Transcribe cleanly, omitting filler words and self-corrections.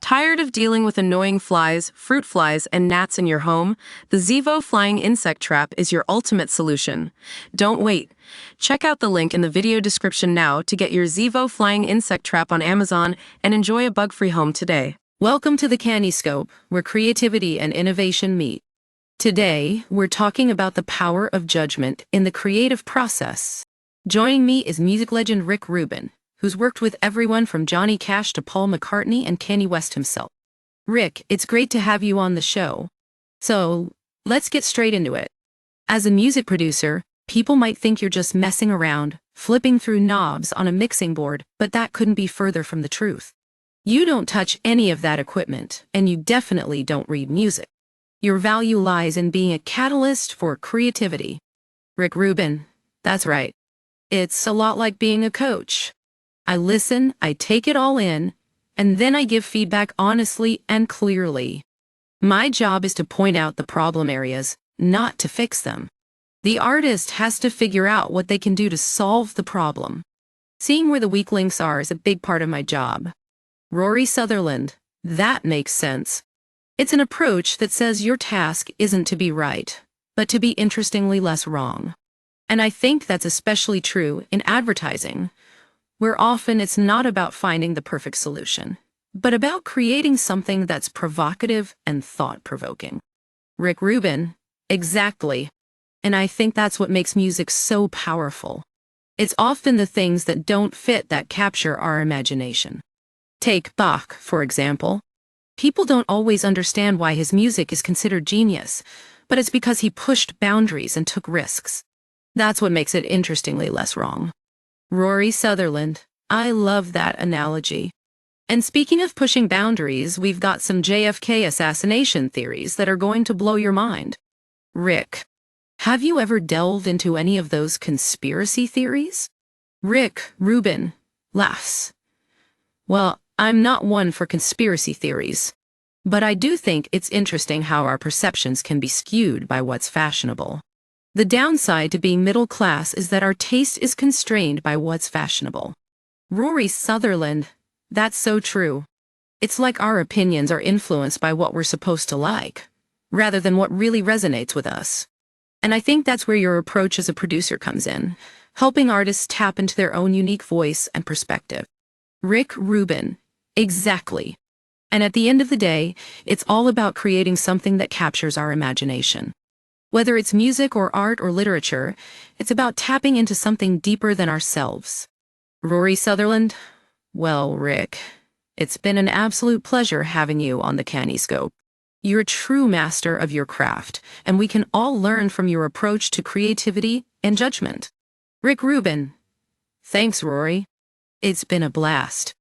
Tired of dealing with annoying flies, fruit flies, and gnats in your home? The Zevo Flying Insect Trap is your ultimate solution. Don't wait. Check out the link in the video description now to get your Zevo Flying Insect Trap on Amazon and enjoy a bug-free home today. Welcome to the Kanye Scope, where creativity and innovation meet. Today, we're talking about the power of judgment in the creative process. Joining me is music legend Rick Rubin, who's worked with everyone from Johnny Cash to Paul McCartney and Kanye West himself. Rick, it's great to have you on the show. So, let's get straight into it. As a music producer, people might think you're just messing around, flipping through knobs on a mixing board, but that couldn't be further from the truth. You don't touch any of that equipment, and you definitely don't read music. Your value lies in being a catalyst for creativity. Rick Rubin, that's right. It's a lot like being a coach. I listen, I take it all in, and then I give feedback honestly and clearly. My job is to point out the problem areas, not to fix them. The artist has to figure out what they can do to solve the problem. Seeing where the weak links are is a big part of my job. Rory Sutherland, that makes sense. It's an approach that says your task isn't to be right, but to be interestingly less wrong. And I think that's especially true in advertising, where often it's not about finding the perfect solution, but about creating something that's provocative and thought-provoking. Rick Rubin, exactly. And I think that's what makes music so powerful. It's often the things that don't fit that capture our imagination. Take Bach, for example. People don't always understand why his music is considered genius, but it's because he pushed boundaries and took risks. That's what makes it interestingly less wrong. Rory Sutherland, I love that analogy. And speaking of pushing boundaries, we've got some JFK assassination theories that are going to blow your mind. Rick, have you ever delved into any of those conspiracy theories? Rick Rubin laughs. Well, I'm not one for conspiracy theories, but I do think it's interesting how our perceptions can be skewed by what's fashionable. The downside to being middle class is that our taste is constrained by what's fashionable. Rory Sutherland, that's so true. It's like our opinions are influenced by what we're supposed to like, rather than what really resonates with us. And I think that's where your approach as a producer comes in, helping artists tap into their own unique voice and perspective. Rick Rubin, exactly. And at the end of the day, it's all about creating something that captures our imagination. Whether it's music or art or literature, it's about tapping into something deeper than ourselves. Rory Sutherland, well, Rick, it's been an absolute pleasure having you on the Kanye Scope. You're a true master of your craft, and we can all learn from your approach to creativity and judgment. Rick Rubin, thanks, Rory. It's been a blast.